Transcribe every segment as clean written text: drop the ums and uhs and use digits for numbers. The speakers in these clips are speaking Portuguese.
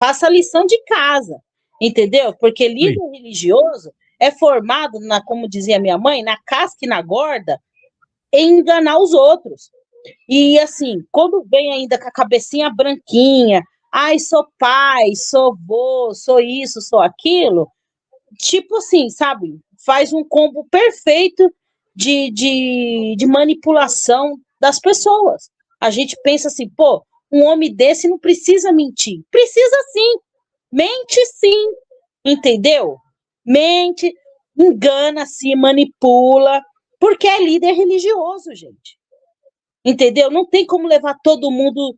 faça a lição de casa, entendeu? Porque líder religioso é formado, como dizia minha mãe, na casca e na gorda, em enganar os outros. E assim, quando vem ainda com a cabecinha branquinha, ai, sou pai, sou vô, sou isso, sou aquilo, tipo assim, sabe? Faz um combo perfeito de manipulação das pessoas. A gente pensa assim, pô, um homem desse não precisa mentir. Precisa sim, mente sim, entendeu? Mente, engana-se, manipula, porque é líder religioso, gente. Entendeu? Não tem como levar todo mundo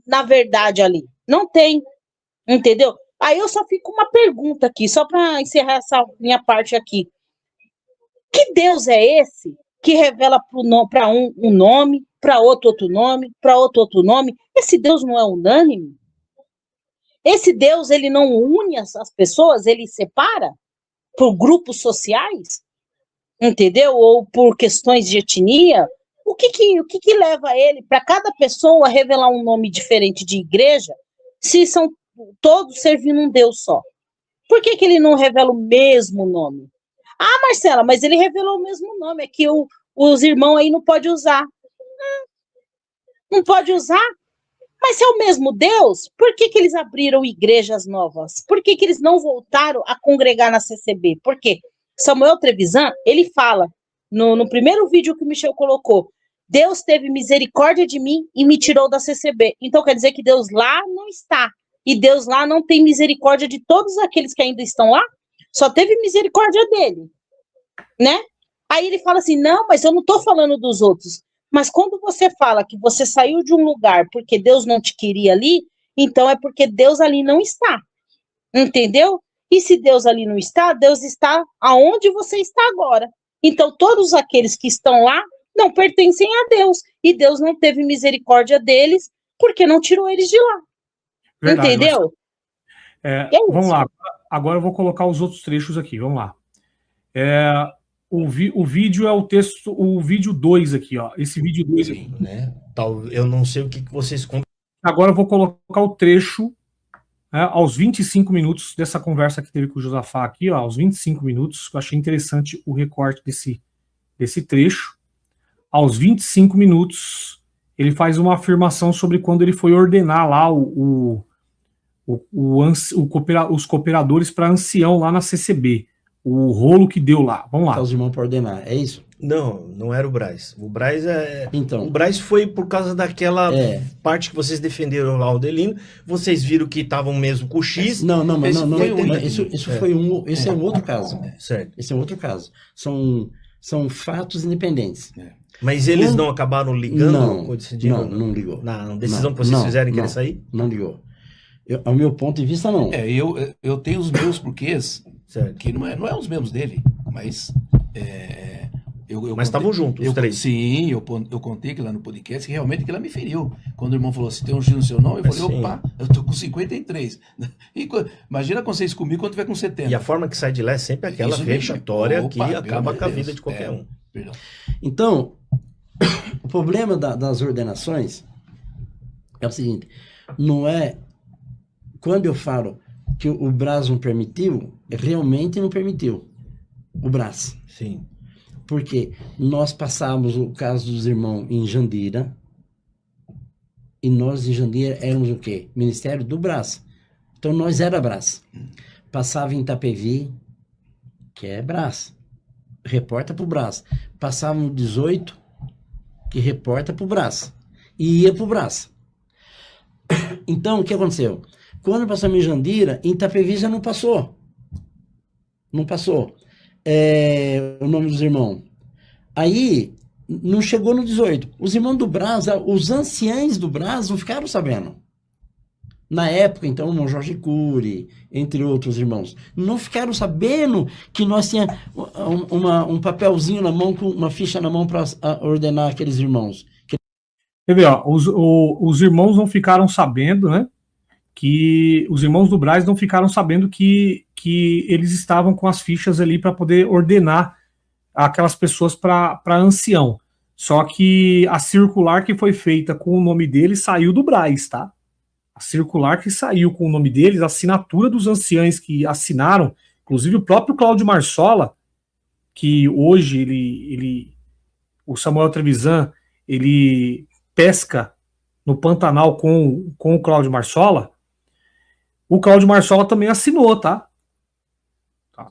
na verdade ali. Não tem, entendeu? Aí eu só fico com uma pergunta aqui, só para encerrar essa minha parte aqui. Que Deus é esse que revela para um nome, para outro nome, para outro nome? Esse Deus não é unânime? Esse Deus, ele não une as pessoas, ele separa por grupos sociais? Entendeu? Ou por questões de etnia? O que leva ele para cada pessoa revelar um nome diferente de igreja, se são todos servindo um Deus só? Por que ele não revela o mesmo nome? Ah, Marcela, mas ele revelou o mesmo nome, é que os irmãos aí não podem usar. Não pode usar? Mas se é o mesmo Deus, por que eles abriram igrejas novas? Por que eles não voltaram a congregar na CCB? Por quê? Samuel Trevisan, ele fala, no primeiro vídeo que o Michel colocou, Deus teve misericórdia de mim e me tirou da CCB. Então quer dizer que Deus lá não está. E Deus lá não tem misericórdia de todos aqueles que ainda estão lá? Só teve misericórdia dele, né? Aí ele fala assim, não, mas eu não estou falando dos outros. Mas quando você fala que você saiu de um lugar porque Deus não te queria ali, então é porque Deus ali não está. Entendeu? E se Deus ali não está, Deus está aonde você está agora. Então todos aqueles que estão lá não pertencem a Deus. E Deus não teve misericórdia deles porque não tirou eles de lá. Verdade, entendeu? Vamos lá. Agora eu vou colocar os outros trechos aqui. Vamos lá. O vídeo é o texto, o vídeo 2 aqui, ó. Esse vídeo 2 aqui. Né? Eu não sei o que vocês... Agora eu vou colocar o trecho, né, aos 25 minutos dessa conversa que teve com o Josafá aqui, ó, aos 25 minutos. Eu achei interessante o recorte desse trecho. Aos 25 minutos, ele faz uma afirmação sobre quando ele foi ordenar lá os cooperadores para ancião lá na CCB. O rolo que deu lá. Vamos lá. Os irmãos para ordenar, é isso? Não era o Braz. O Braz Então, o Braz foi por causa daquela parte que vocês defenderam lá, o Adelino. Vocês viram que estavam mesmo com o X. Não. Esse é um outro caso. Certo. Esse é um outro caso. São fatos independentes. Mas eles não acabaram ligando? Não ligou. Na decisão que vocês fizeram em querer sair? Não ligou. Ao meu ponto de vista, não. Eu tenho os meus porquês, certo, que não é os mesmos dele, mas... Mas estavam juntos, os três. Sim, eu contei que lá no podcast que realmente que ela me feriu. Quando o irmão falou assim, tem um X no seu nome, eu falei, opa, eu tô com 53. Imagina quando vocês comigo quando tiver com 70. E a forma que sai de lá é sempre aquela vexatória que acaba com a vida de qualquer um. Perdão. Então, o problema das ordenações é o seguinte, não é... Quando eu falo que o Braz não permitiu, realmente não permitiu o Braz. Sim. Porque nós passávamos o caso dos irmãos em Jandira, e nós em Jandira éramos o quê? Ministério do Braz. Então nós era Braz. Passava em Itapevi, que é Braz. Reporta pro Braz. Passava no 18, que reporta pro Braz. E ia pro Braz. Então, o que aconteceu? Quando passamos em Jandira, em Itapevi já não passou. Não passou. O nome dos irmãos. Aí, não chegou no 18. Os irmãos do Braz, os anciães do Braz não ficaram sabendo. Na época, então, o irmão Jorge Cury, entre outros irmãos, não ficaram sabendo que nós tínhamos um papelzinho na mão, com uma ficha na mão para ordenar aqueles irmãos. Quer ver, ó, os irmãos não ficaram sabendo, né? Que os irmãos do Braz não ficaram sabendo que eles estavam com as fichas ali para poder ordenar aquelas pessoas para ancião. Só que a circular que foi feita com o nome dele saiu do Braz, tá? A circular que saiu com o nome deles, a assinatura dos anciães que assinaram, inclusive o próprio Cláudio Marsola, que hoje o Samuel Trevisan, ele pesca no Pantanal com o Cláudio Marsola. O Cláudio Marsola também assinou, tá?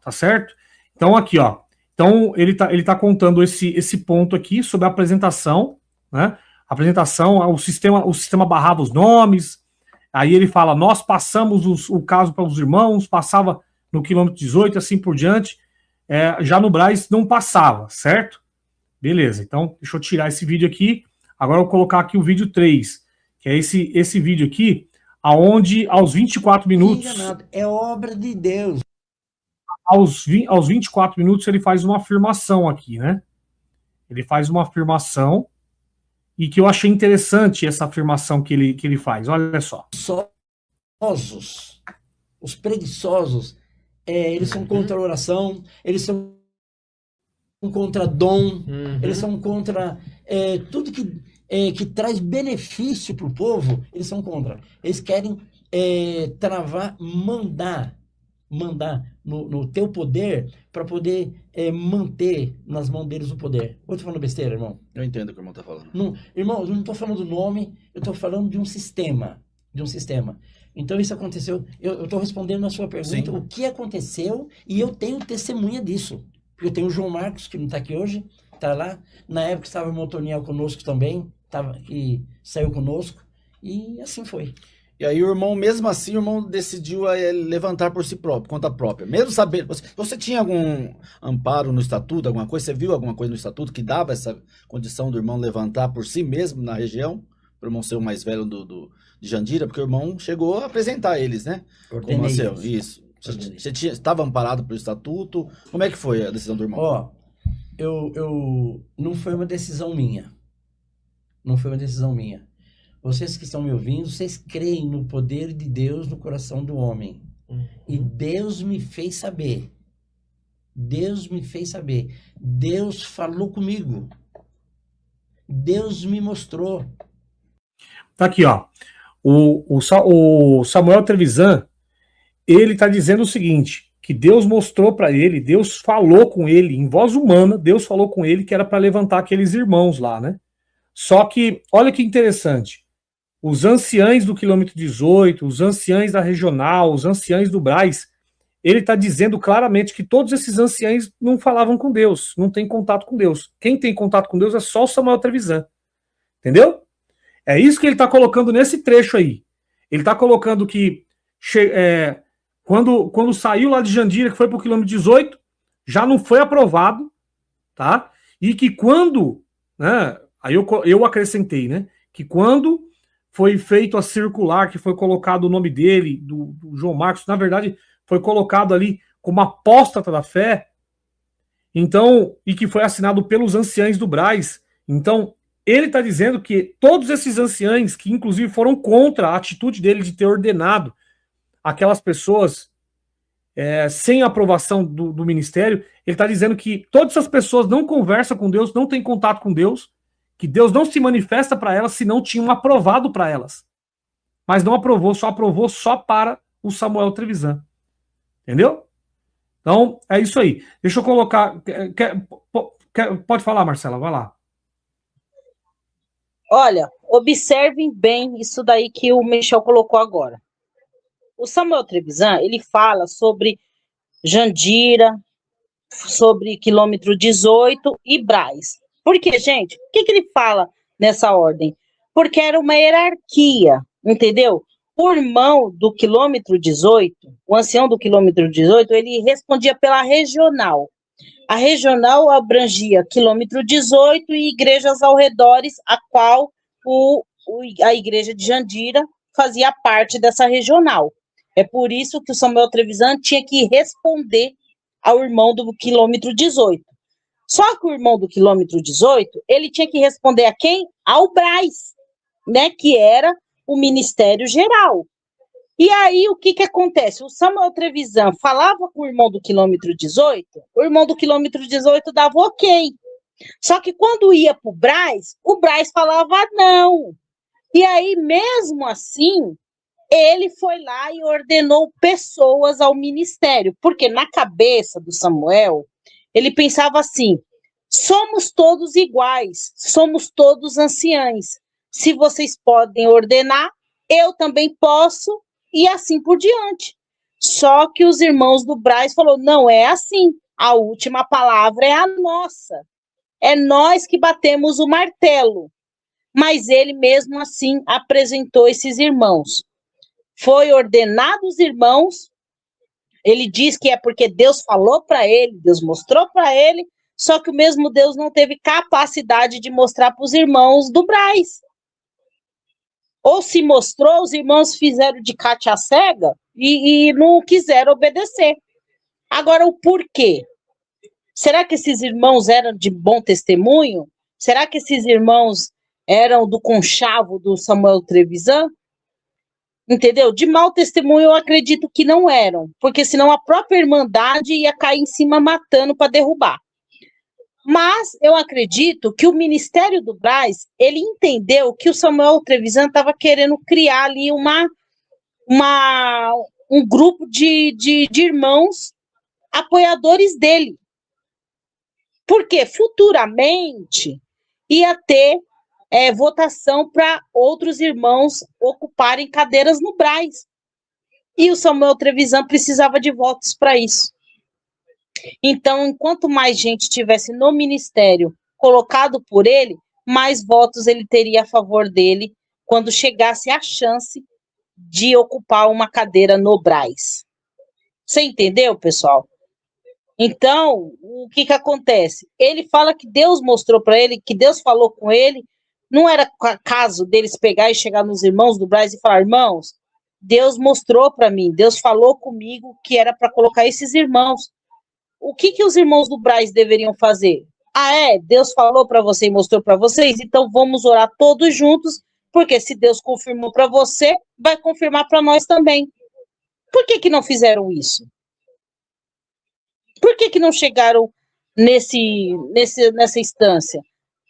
Tá certo? Então aqui, ó. Então ele tá contando esse ponto aqui sobre a apresentação, né? A apresentação, o sistema barrava os nomes. Aí ele fala, nós passamos o caso para os irmãos, passava no quilômetro 18, assim por diante. Já no Braz não passava, certo? Beleza, então deixa eu tirar esse vídeo aqui. Agora eu vou colocar aqui o vídeo 3, que é esse vídeo aqui, aonde aos 24 minutos... É obra de Deus. Aos 24 minutos ele faz uma afirmação aqui, né? Ele faz uma afirmação e que eu achei interessante essa afirmação que ele faz. Olha só. Os preguiçosos, eles são contra a oração, eles são contra dom, eles são contra tudo que traz benefício para o povo, eles são contra. Eles querem mandar no teu poder para poder manter nas mãos deles o poder. Eu tô falando besteira, irmão? Eu entendo o que o irmão tá falando. Não, irmão, eu não tô falando do nome, eu tô falando de um sistema. Então isso aconteceu, eu tô respondendo a sua pergunta, o que aconteceu, e eu tenho testemunha disso. Eu tenho o João Marcos, que não tá aqui hoje, tá lá. Na época estava o irmão Toniel conosco também, e saiu conosco, e assim foi. E aí o irmão, mesmo assim, o irmão decidiu levantar por si próprio, conta própria. Mesmo sabendo, você tinha algum amparo no estatuto, alguma coisa? Você viu alguma coisa no estatuto que dava essa condição do irmão levantar por si mesmo na região? Para o irmão ser o mais velho de Jandira? Porque o irmão chegou a apresentar eles, né? Ordenei como seu, isso. Você estava amparado pelo estatuto? Como é que foi a decisão do irmão? Ó, não foi uma decisão minha. Não foi uma decisão minha. Vocês que estão me ouvindo, vocês creem no poder de Deus no coração do homem. E Deus me fez saber. Deus falou comigo. Deus me mostrou. Tá aqui, ó. O Samuel Trevisan, ele tá dizendo o seguinte, que Deus mostrou para ele, Deus falou com ele, em voz humana, Deus falou com ele que era para levantar aqueles irmãos lá, né? Só que, olha que interessante, os anciães do quilômetro 18, os anciães da regional, os anciães do Braz, ele está dizendo claramente que todos esses anciães não falavam com Deus, não tem contato com Deus. Quem tem contato com Deus é só o Samuel Trevisan. Entendeu? É isso que ele está colocando nesse trecho aí. Ele está colocando que quando saiu lá de Jandira, que foi para o quilômetro 18, já não foi aprovado, tá? E que quando, né, aí eu acrescentei, né, que quando foi feito a circular, que foi colocado o nome dele, do João Marcos, na verdade, foi colocado ali como apóstata da fé, então, e que foi assinado pelos anciães do Braz. Então, ele está dizendo que todos esses anciães, que inclusive foram contra a atitude dele de ter ordenado aquelas pessoas sem aprovação do ministério, ele está dizendo que todas essas pessoas não conversam com Deus, não têm contato com Deus, que Deus não se manifesta para elas se não tinham aprovado para elas. Mas não aprovou só para o Samuel Trevisan. Entendeu? Então, é isso aí. Deixa eu colocar... Pode falar, Marcela, vai lá. Olha, observem bem isso daí que o Michel colocou agora. O Samuel Trevisan, ele fala sobre Jandira, sobre quilômetro 18 e Braz. Por quê, gente? Por que ele fala nessa ordem? Porque era uma hierarquia, entendeu? O irmão do quilômetro 18, o ancião do quilômetro 18, ele respondia pela regional. A regional abrangia quilômetro 18 e igrejas ao redores, a qual a igreja de Jandira fazia parte dessa regional. É por isso que o Samuel Trevisan tinha que responder ao irmão do quilômetro 18. Só que o irmão do quilômetro 18, ele tinha que responder a quem? Ao Braz, né, que era o Ministério Geral. E aí, o que acontece? O Samuel Trevisan falava com o irmão do quilômetro 18, o irmão do quilômetro 18 dava ok. Só que quando ia para o Braz falava não. E aí, mesmo assim, ele foi lá e ordenou pessoas ao ministério, porque na cabeça do Samuel, ele pensava assim: somos todos iguais, somos todos anciães. Se vocês podem ordenar, eu também posso, e assim por diante. Só que os irmãos do Braz falaram: não é assim, a última palavra é a nossa. É nós que batemos o martelo. Mas ele mesmo assim apresentou esses irmãos. Foi ordenado os irmãos. Ele diz que é porque Deus falou para ele, Deus mostrou para ele, só que o mesmo Deus não teve capacidade de mostrar para os irmãos do Braz. Ou se mostrou, os irmãos fizeram de cátia cega e não quiseram obedecer. Agora, o porquê? Será que esses irmãos eram de bom testemunho? Será que esses irmãos eram do conchavo do Samuel Trevisan? Entendeu? De mau testemunho eu acredito que não eram, porque senão a própria Irmandade ia cair em cima matando para derrubar. Mas eu acredito que o Ministério do Braz, ele entendeu que o Samuel Trevisan estava querendo criar ali um grupo de irmãos apoiadores dele. Porque futuramente ia ter votação para outros irmãos ocuparem cadeiras no Braz. E o Samuel Trevisan precisava de votos para isso. Então, enquanto mais gente tivesse no ministério colocado por ele, mais votos ele teria a favor dele quando chegasse a chance de ocupar uma cadeira no Braz. Você entendeu, pessoal? Então, o que acontece? Ele fala que Deus mostrou para ele, que Deus falou com ele. Não era caso deles pegar e chegar nos irmãos do Braz e falar: irmãos, Deus mostrou para mim, Deus falou comigo que era para colocar esses irmãos. O que os irmãos do Braz deveriam fazer? Deus falou para você e mostrou para vocês, então vamos orar todos juntos, porque se Deus confirmou para você, vai confirmar para nós também. Por que não fizeram isso? Por que não chegaram nessa instância?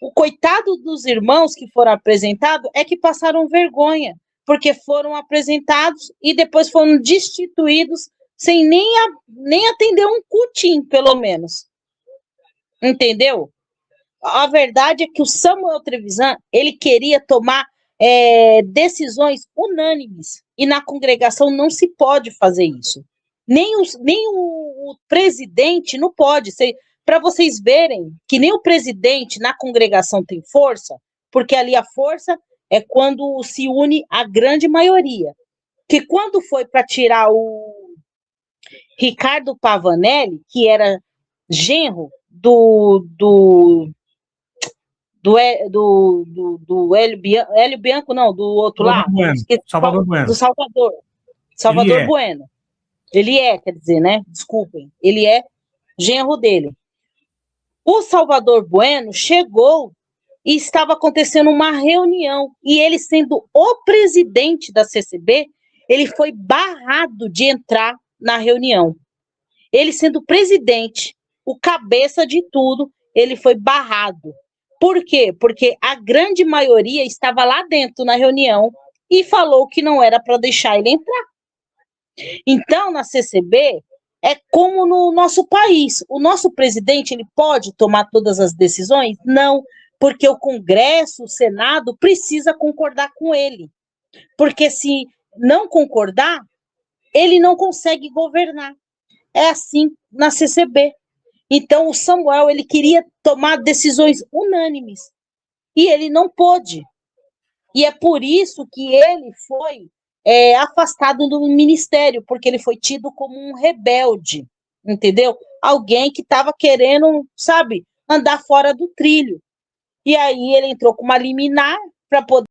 O coitado dos irmãos que foram apresentados é que passaram vergonha, porque foram apresentados e depois foram destituídos sem nem atender um cutim, pelo menos. Entendeu? A verdade é que o Samuel Trevisan, ele queria tomar decisões unânimes, e na congregação não se pode fazer isso. Nem o presidente não pode. Para vocês verem que nem o presidente na congregação tem força, porque ali a força é quando se une a grande maioria. Que quando foi para tirar o Ricardo Pavanelli, que era genro do Hélio Bianco, não, do outro lado. Salvador Bueno. Do Salvador Bueno. Ele quer dizer, né? Desculpem. Ele é genro dele. O Salvador Bueno chegou e estava acontecendo uma reunião. E ele, sendo o presidente da CCB, ele foi barrado de entrar na reunião. Ele, sendo presidente, o cabeça de tudo, ele foi barrado. Por quê? Porque a grande maioria estava lá dentro na reunião e falou que não era para deixar ele entrar. Então, na CCB, é como no nosso país. O nosso presidente, ele pode tomar todas as decisões? Não, porque o Congresso, o Senado, precisa concordar com ele. Porque se não concordar, ele não consegue governar. É assim na CCB. Então, o Samuel, ele queria tomar decisões unânimes. E ele não pôde. E é por isso que ele foi afastado do ministério, porque ele foi tido como um rebelde, entendeu? Alguém que estava querendo, sabe, andar fora do trilho. E aí ele entrou com uma liminar para poder